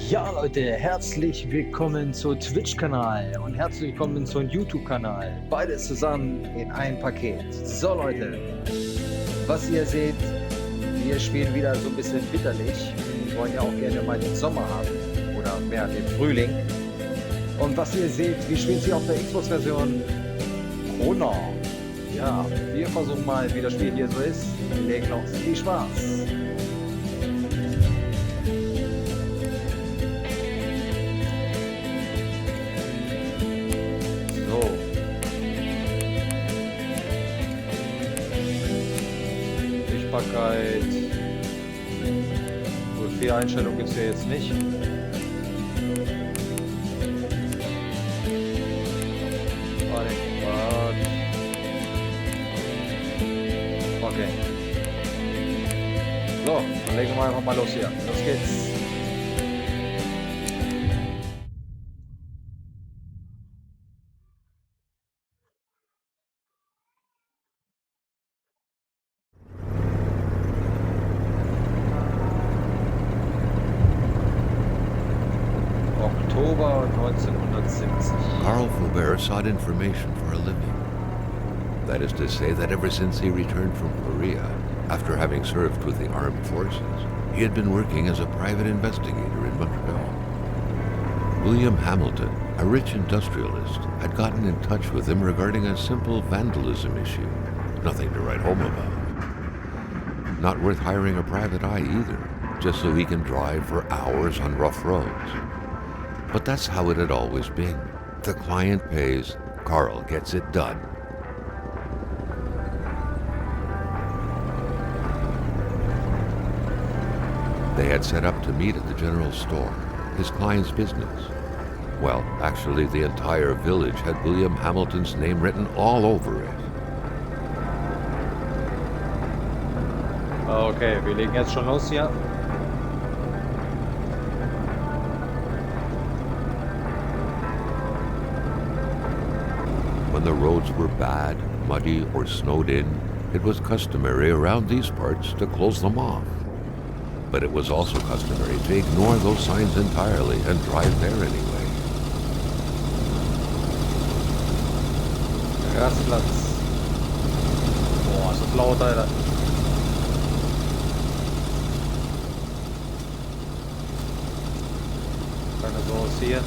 Ja, Leute, herzlich willkommen zum Twitch-Kanal und herzlich willkommen zum YouTube-Kanal. Beides zusammen in ein Paket. So, Leute, was ihr seht, wir spielen wieder so ein bisschen bitterlich. Wir wollen ja auch gerne mal den Sommer haben oder mehr den Frühling. Und was ihr seht, wir spielen hier auf der Xbox-Version Kona. Ja, wir versuchen mal, wie das Spiel hier so ist. Wir legen noch viel Spaß. Gut, viel Einstellung gibt es hier jetzt nicht. Okay. So, dann legen wir einfach mal los hier. Los geht's. Oktober 1970. Carl Faubert sought information for a living. That is to say that ever since he returned from Korea, after having served with the armed forces, he had been working as a private investigator in Montreal. William Hamilton, a rich industrialist, had gotten in touch with him regarding a simple vandalism issue. Nothing to write home about. Not worth hiring a private eye either, just so he can drive for hours on rough roads. But that's how it had always been. The client pays, Carl gets it done. They had set up to meet at the general store, his client's business. Well, actually, the entire village had William Hamilton's name written all over it. Okay, wir legen jetzt schon los hier. When the roads were bad, muddy, or snowed in, it was customary around these parts to close them off. But it was also customary to ignore those signs entirely and drive there anyway. Rastplatz. Boah, ist das laut, Alter. Keine Chance hier.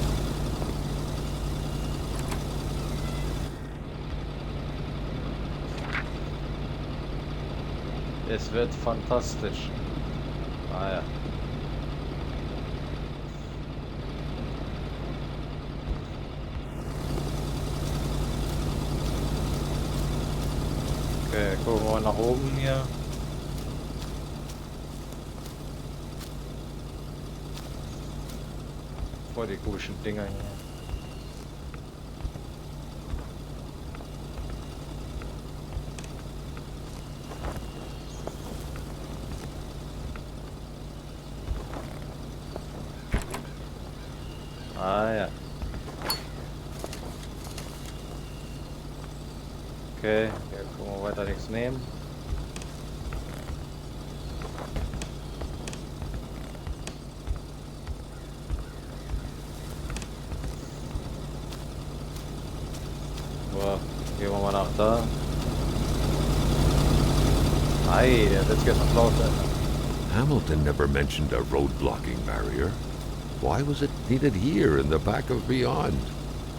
Es wird fantastisch. Ah ja. Okay, gucken wir mal nach oben hier. Voll die komischen Dinger hier. Ah ja. Okay, hier können wir weiter nichts nehmen. So, gehen wir mal nach da. Ei, der Witz geht noch laut, Alter. Hamilton never mentioned a road blocking barrier. Why was it needed here in the back of Beyond?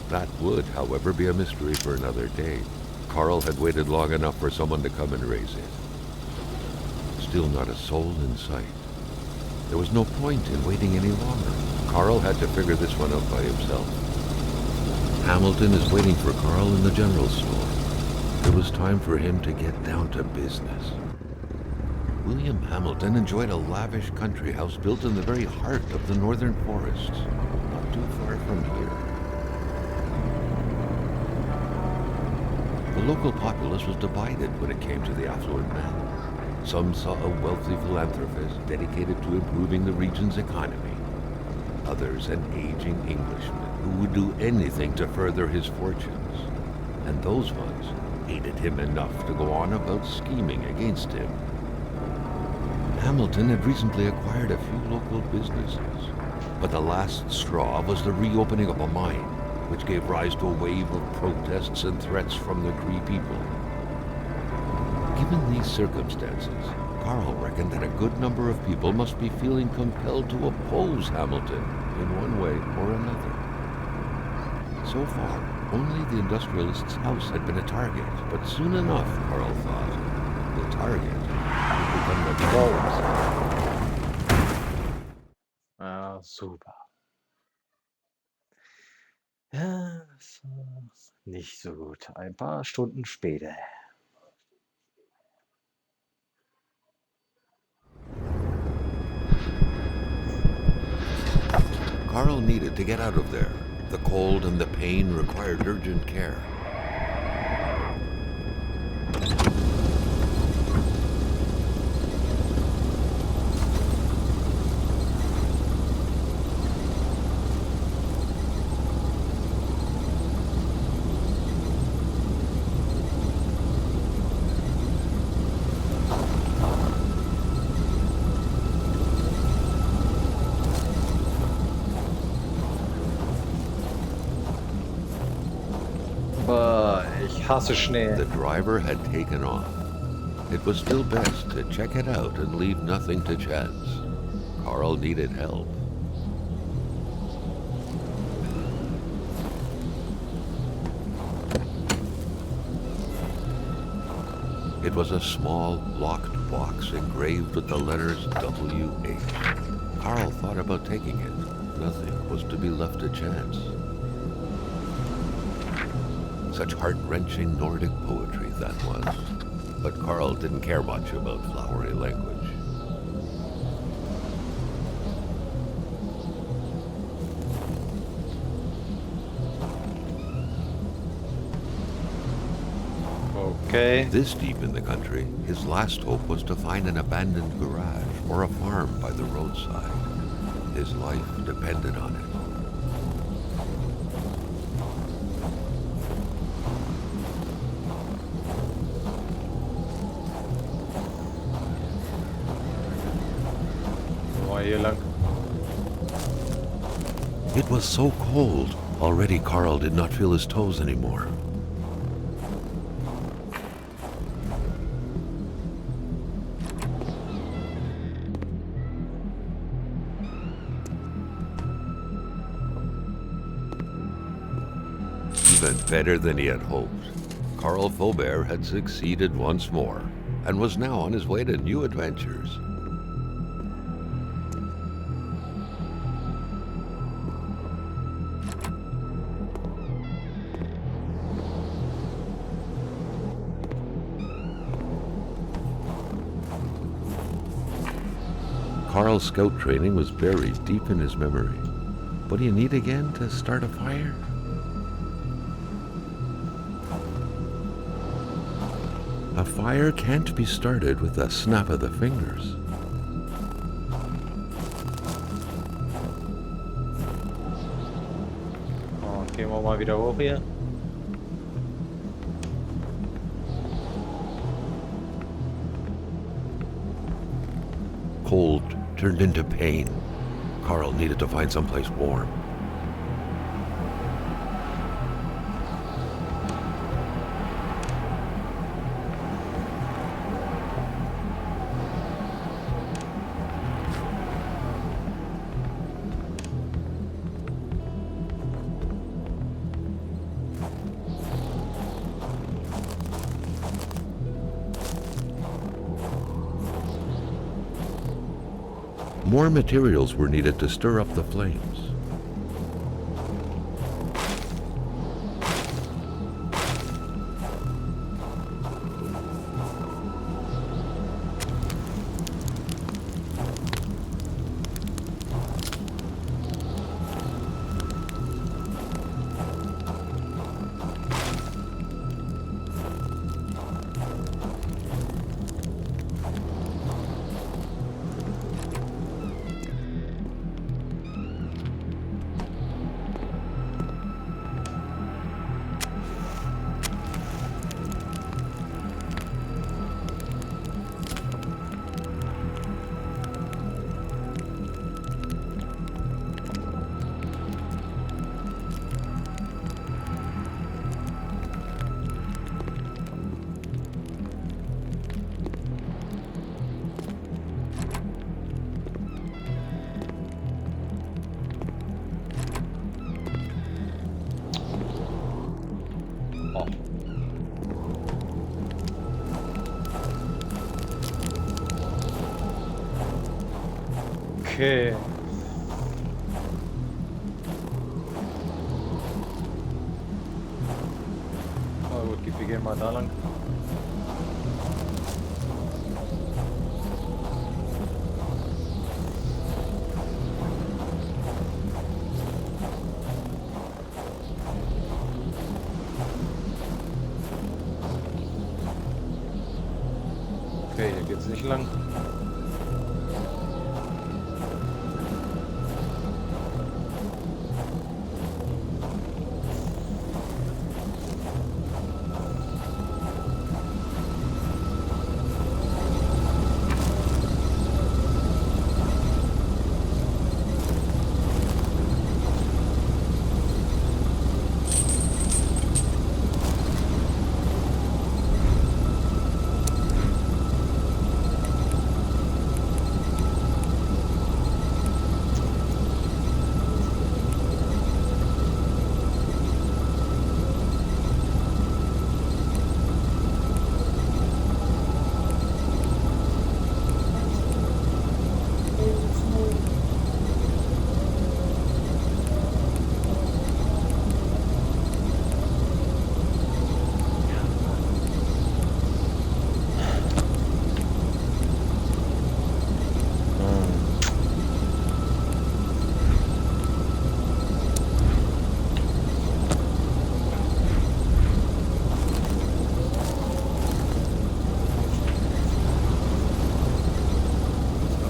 That would, however, be a mystery for another day. Carl had waited long enough for someone to come and raise it. Still not a soul in sight. There was no point in waiting any longer. Carl had to figure this one out by himself. Hamilton is waiting for Carl in the general store. It was time for him to get down to business. William Hamilton enjoyed a lavish country house built in the very heart of the northern forests, not too far from here. The local populace was divided when it came to the affluent man. Some saw a wealthy philanthropist dedicated to improving the region's economy. Others an aging Englishman who would do anything to further his fortunes. And those ones hated him enough to go on about scheming against him. Hamilton had recently acquired a few local businesses. But the last straw was the reopening of a mine, which gave rise to a wave of protests and threats from the Cree people. Given these circumstances, Carl reckoned that a good number of people must be feeling compelled to oppose Hamilton in one way or another. So far, only the industrialist's house had been a target, but soon enough, Carl thought, the target would become the goal. Ah, super. Ja, das war nicht so gut. Ein paar Stunden später. Carl needed to get out of there. The cold and the pain required urgent care. Ich hasse Schnee. The driver had taken off. It was still best to check it out and leave nothing to chance. Carl needed help. It was a small, locked box engraved with the letters W.H. Carl thought about taking it. Nothing was to be left to chance. Such heart-wrenching Nordic poetry that was. But Carl didn't care much about flowery language. Okay. This deep in the country, his last hope was to find an abandoned garage or a farm by the roadside. His life depended on it. Hier lang. It was so cold. Already Carl did not feel his toes anymore. Even better than he had hoped. Carl Faubert had succeeded once more and was now on his way to new adventures. Carl's scout training was buried deep in his memory. What do you need again to start a fire? A fire can't be started with a snap of the fingers. Oh, gehen wir mal wieder hoch hier. Cold turned into pain. Carl needed to find someplace warm. More materials were needed to stir up the flames. Oh. Okay. Na gut, wir gehen mal da lang. Okay, hier geht's nicht lang.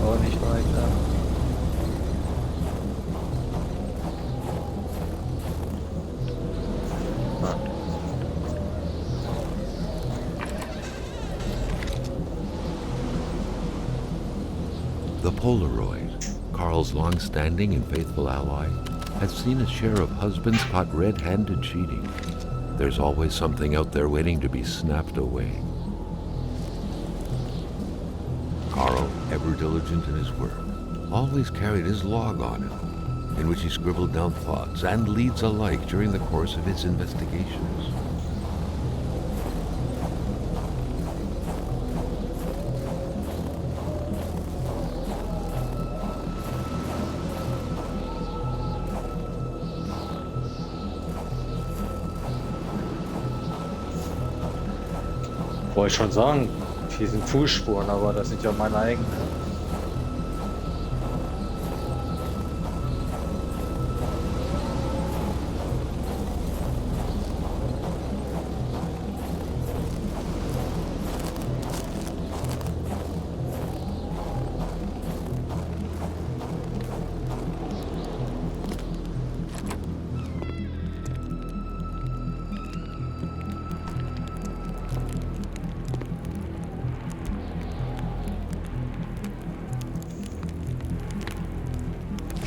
Auch nicht weiter. The Polaroid, Carl's long-standing and faithful ally, has seen its share of husbands caught red-handed cheating. There's always something out there waiting to be snapped away. Carl, ever diligent in his work, always carried his log on him, in which he scribbled down thoughts and leads alike during the course of his investigations. Wollte ich schon sagen, hier sind Fußspuren, aber das sind ja meine eigenen.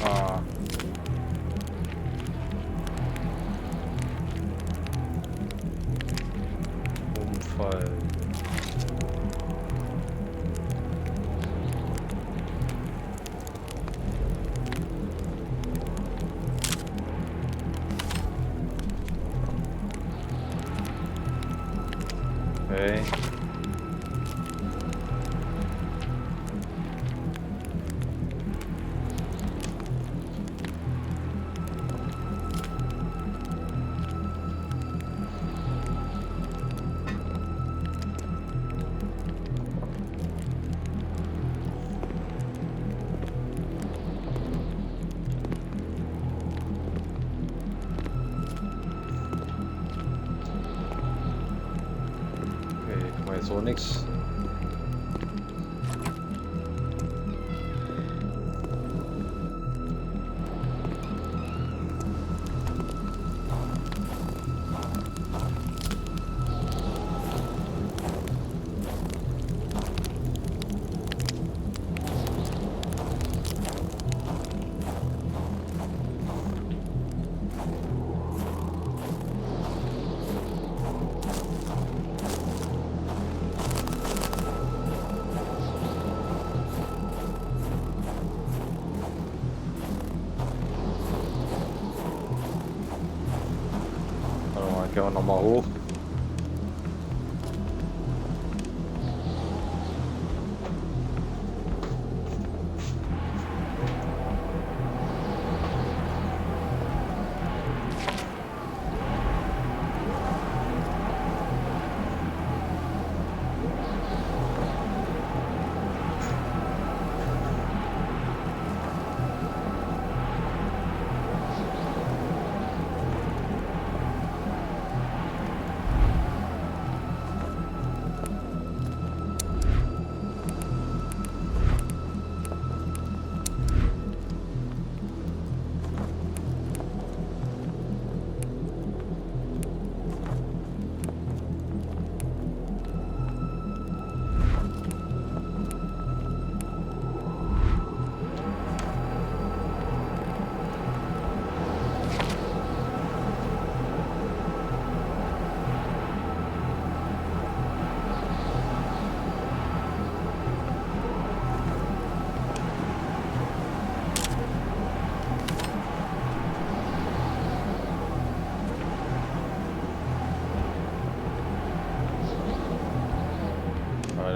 Ah. Unfall. Okay. So nix. Gehen wir nochmal hoch.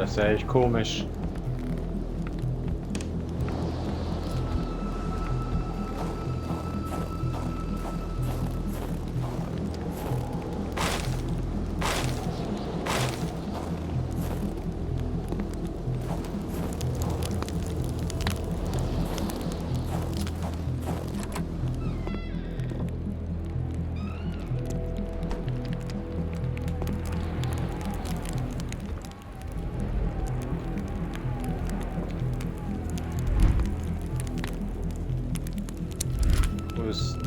Das ist ja echt komisch. Wo ist...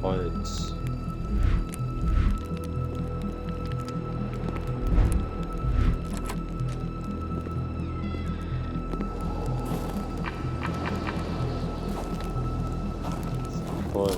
Holz. Voll.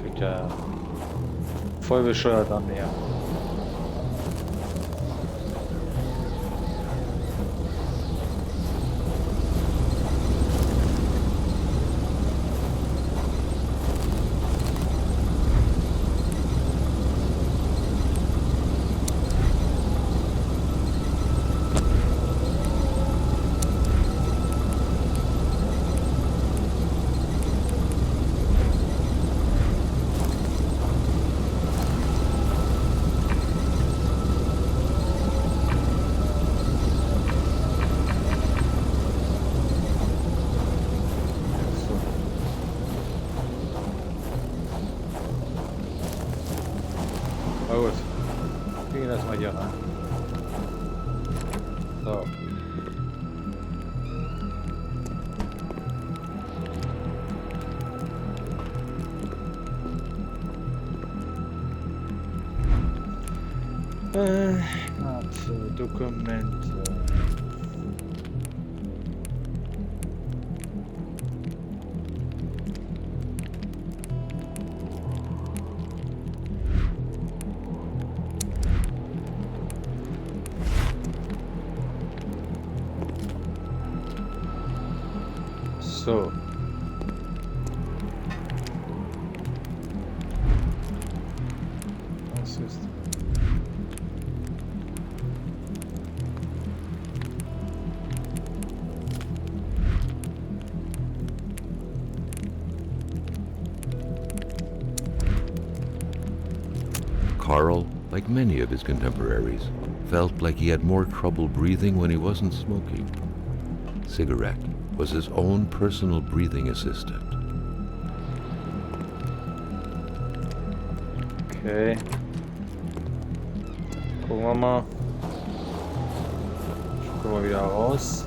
Fängt ja voll bescheuert an, ja. Na gut, wir gehen erstmal hier rein. So. Warte, Dokumente. So. Was ist? Carl, like many of his contemporaries, felt like he had more trouble breathing when he wasn't smoking. Cigarette was his own personal breathing assistant. Okay. Gucken wir mal. Gucken wir wieder raus.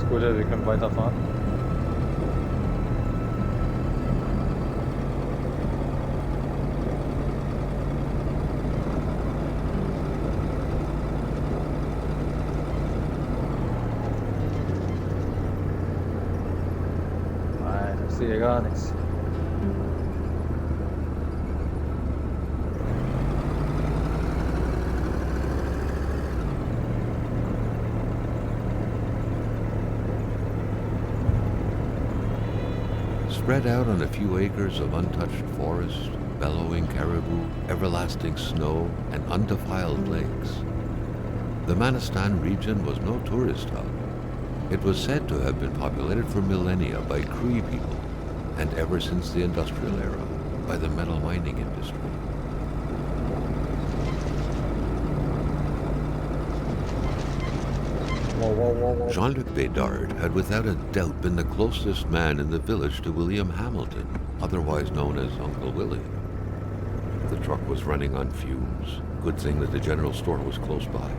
Gut, wir können weiterfahren. Nein, ich sehe gar nichts. Spread out on a few acres of untouched forest, bellowing caribou, everlasting snow, and undefiled lakes. The Manistan region was no tourist hub. It was said to have been populated for millennia by Cree people, and ever since the industrial era, by the metal mining industry. Jean-Luc Bédard had without a doubt been the closest man in the village to William Hamilton, otherwise known as Uncle Willie. The truck was running on fumes. Good thing that the general store was close by.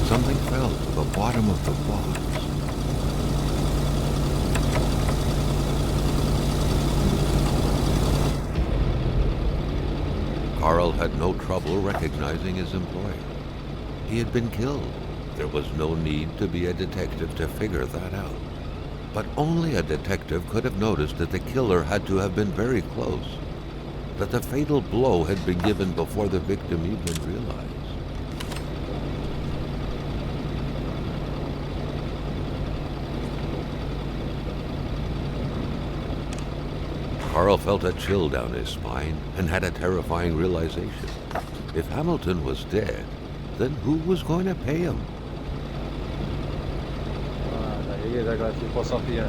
Something fell to the bottom of the box. Carl had no trouble recognizing his employer. He had been killed. There was no need to be a detective to figure that out. But only a detective could have noticed that the killer had to have been very close, that the fatal blow had been given before the victim even realized. Carl felt a chill down his spine and had a terrifying realization. If Hamilton was dead, then who was going to pay him? Hier geht er gleich die Post auf hier.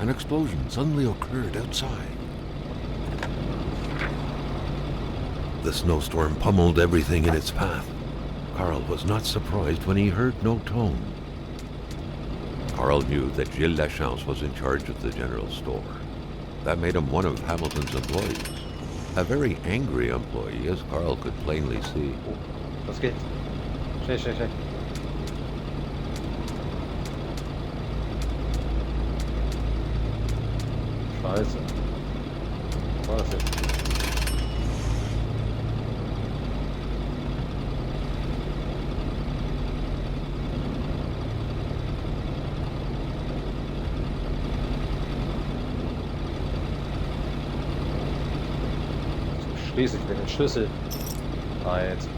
An explosion suddenly occurred outside. The snowstorm pummeled everything in its path. Carl was not surprised when he heard no tone. Carl knew that Gilles Lachance was in charge of the general store. That made him one of Hamilton's employees. A very angry employee, as Carl could plainly see. Was geht? Schnell, schnell, schnell. Scheiße. Was war das jetzt? Schließlich mit dem Schlüssel. Ah, jetzt.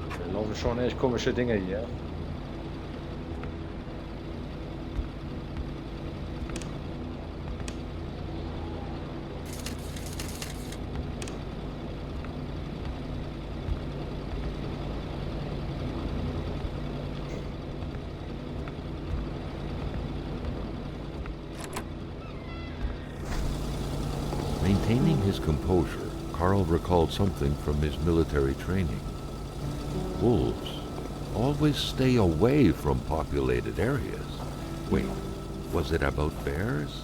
Da laufen schon echt komische Dinge hier. Maintaining his composure, Carl recalled something from his military training. Wolves always stay away from populated areas. Wait, was it about bears?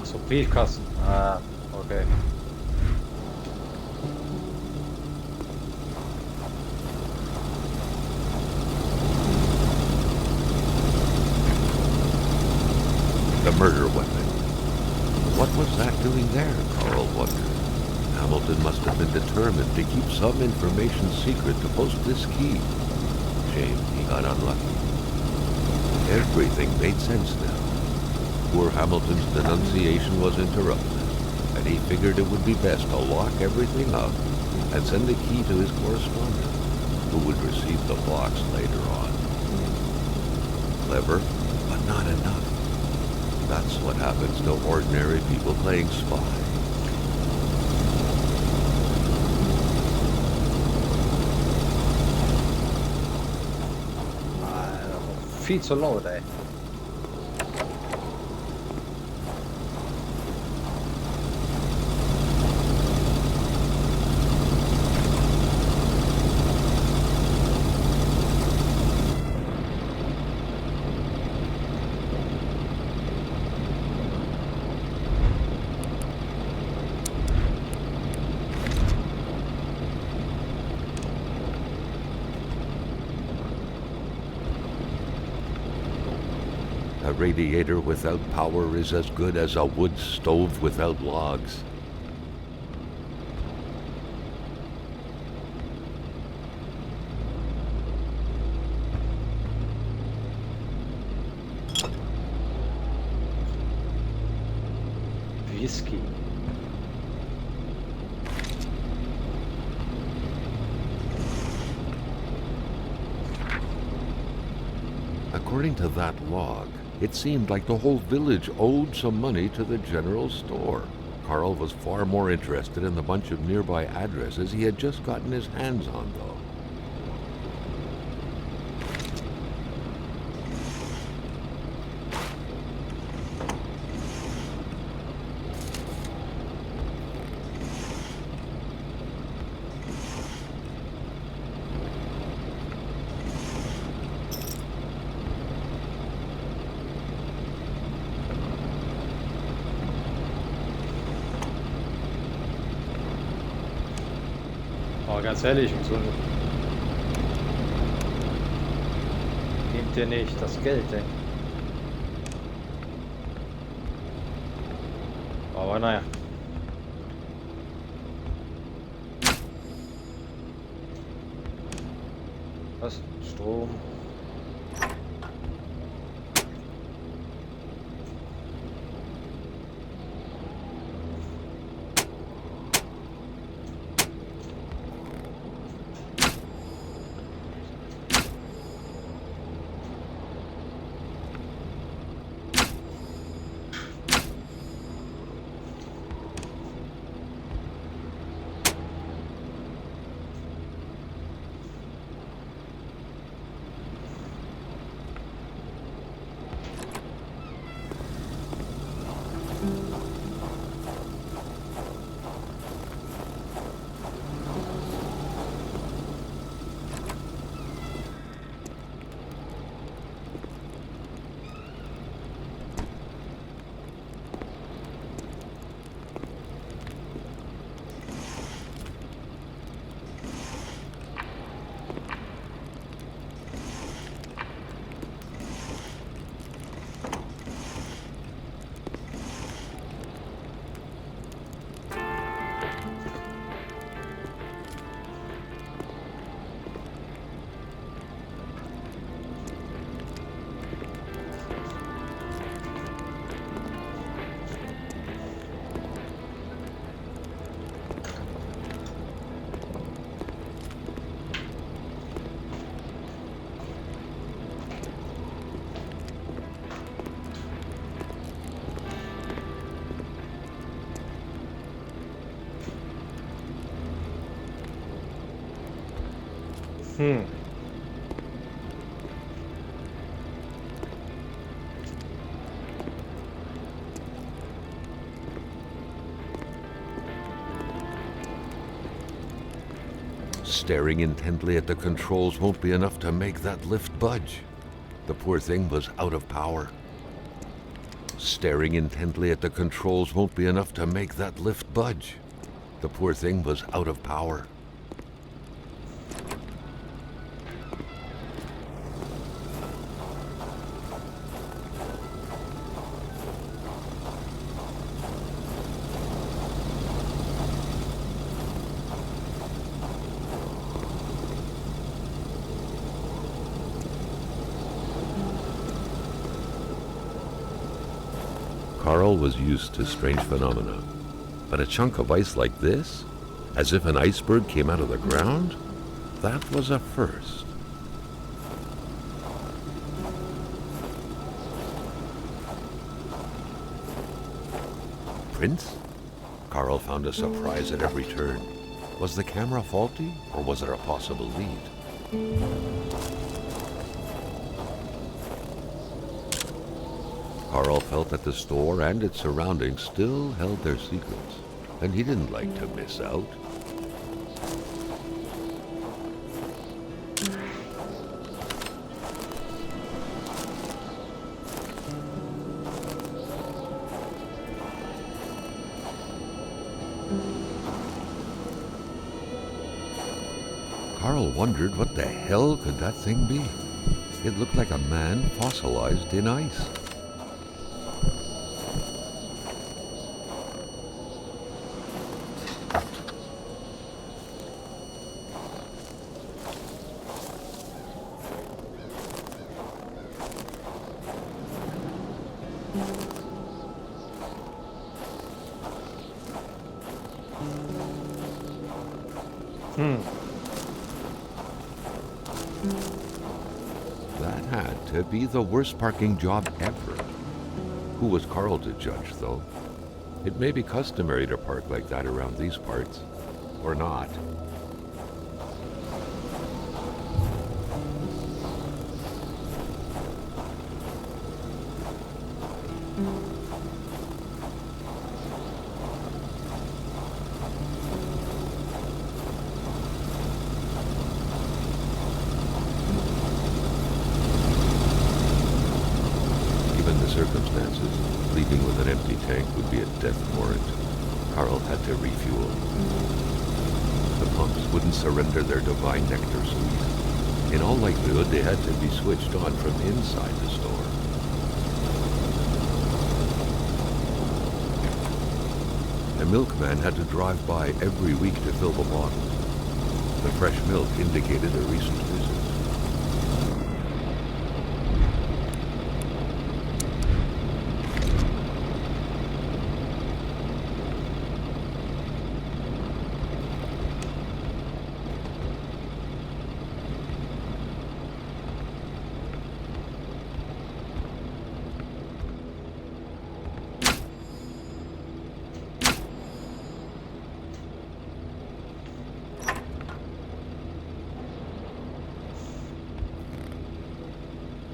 So, Briefkasten. Ah, okay. The murder weapon. What was that doing there, Carl wondered. Hamilton must have been determined to keep some information secret to post this key. Shame he got unlucky. Everything made sense now. Poor Hamilton's denunciation was interrupted, and he figured it would be best to lock everything up and send the key to his correspondent, who would receive the box later on. Clever, but not enough. That's what happens to ordinary people playing spy. Viel zu laut, ey. A radiator without power is as good as a wood stove without logs. Whisky. According to that log, it seemed like the whole village owed some money to the general store. Carl was far more interested in the bunch of nearby addresses he had just gotten his hands on, though. Aber ganz ehrlich, so nehmt ihr nicht das Geld, ey. Aber naja. Was? Strom. Staring intently at the controls won't be enough to make that lift budge. The poor thing was out of power. Staring intently at the controls won't be enough to make that lift budge. The poor thing was out of power. Carl was used to strange phenomena, but a chunk of ice like this, as if an iceberg came out of the ground, that was a first. Prints? Carl found a surprise at every turn. Was the camera faulty, or was there a possible lead? Carl felt that the store and its surroundings still held their secrets, and he didn't like to miss out. Carl wondered what the hell could that thing be. It looked like a man fossilized in ice. That had to be the worst parking job ever. Who was Carl to judge, though? It may be customary to park like that around these parts, or not. Circumstances, leaving with an empty tank would be a death warrant. Carl had to refuel. The pumps wouldn't surrender their divine nectar so easily. In all likelihood, they had to be switched on from inside the store. A milkman had to drive by every week to fill the bottles. The fresh milk indicated a recent visit.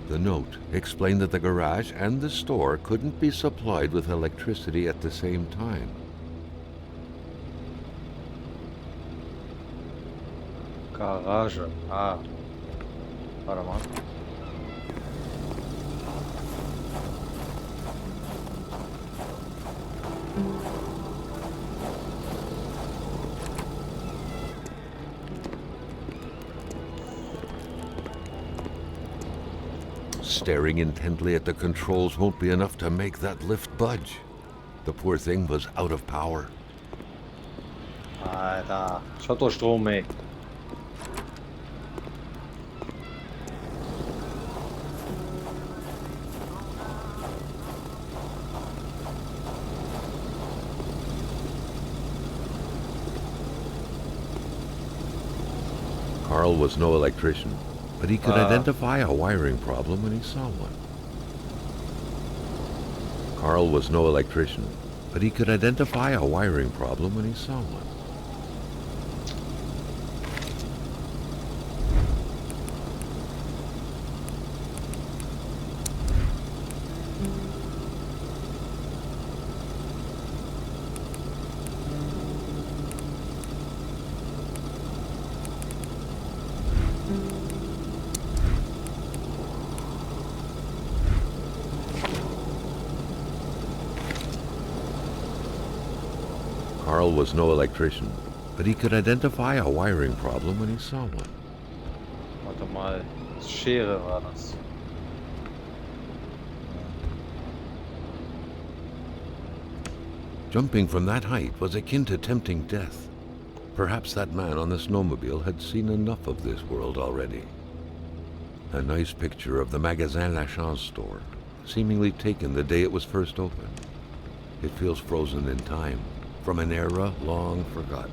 The note explained that the garage and the store couldn't be supplied with electricity at the same time. Garage. Ah. Warte mal. Staring intently at the controls won't be enough to make that lift budge. The poor thing was out of power. Alter, schaut doch Strom, ey. Carl was no electrician, but he could identify a wiring problem when he saw one. Carl was no electrician, but he could identify a wiring problem when he saw one. Carl was no electrician, but he could identify a wiring problem when he saw one. Warte mal. Schere war das. Jumping from that height was akin to tempting death. Perhaps that man on the snowmobile had seen enough of this world already. A nice picture of the Magasin Lachance store, seemingly taken the day it was first opened. It feels frozen in time, from an era long forgotten.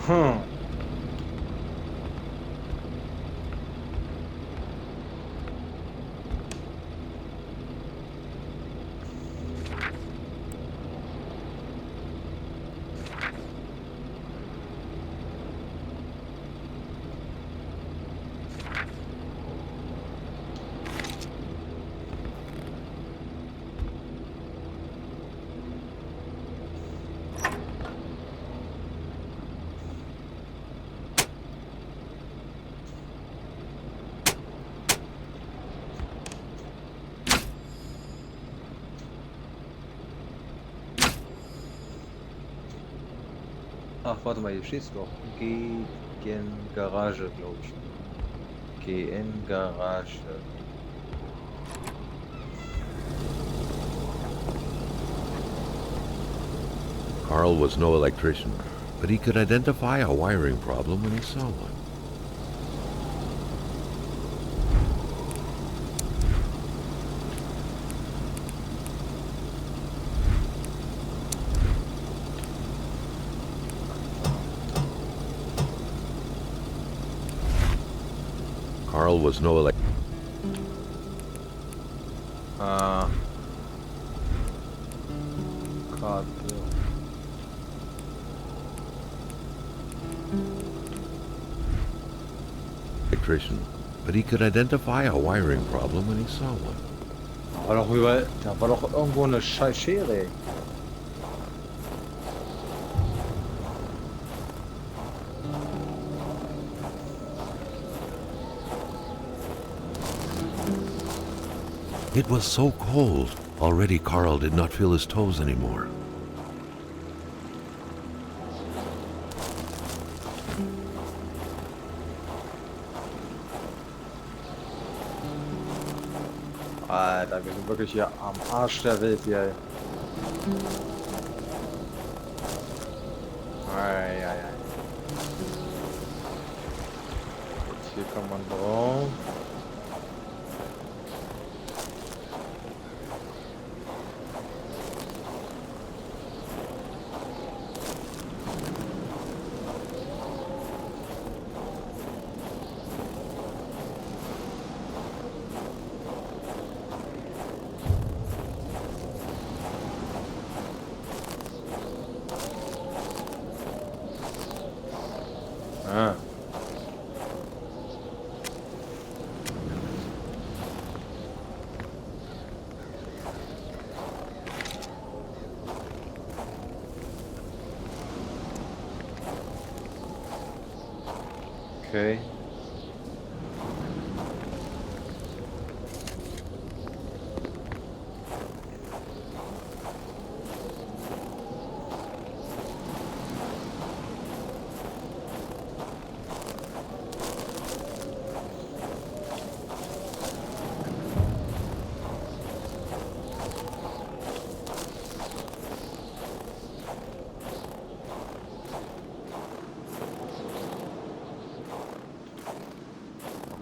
Hm. Ach, warte mal, hier steht's doch. Geh in Garage, glaube ich. Geh in Garage. Carl was no electrician, but he could identify a wiring problem when he saw one. Carl was no electrician. Karte. But he could identify a wiring problem when he saw one. Da war doch irgendwo eine scheiß Schere. It was so cold. Already Carl did not feel his toes anymore. Alter, wir sind wirklich hier am Arsch der Welt hier. Eieiei. Gut, hier kann man drauf. Ah. Okay.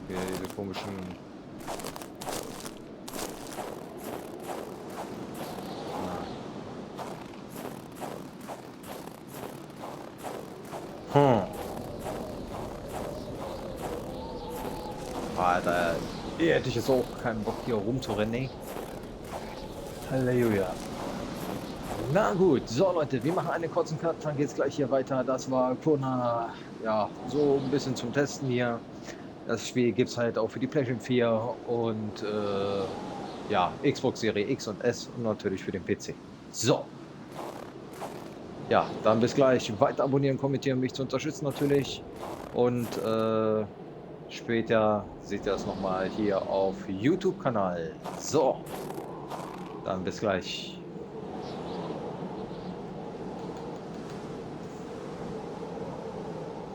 Okay, diese komischen. Hm. Alter, hier hätte ich jetzt auch keinen Bock hier rumzurennen, ey. Halleluja. Na gut, so Leute, wir machen einen kurzen Cut, dann geht's gleich hier weiter. Das war Kona, ja, so ein bisschen zum Testen hier. Das Spiel gibt's halt auch für die PlayStation 4 und ja, Xbox Serie X und S und natürlich für den PC. So, ja, dann bis gleich. Weiter abonnieren, kommentieren, mich zu unterstützen natürlich. Und später seht ihr das nochmal hier auf YouTube-Kanal. So, dann bis gleich.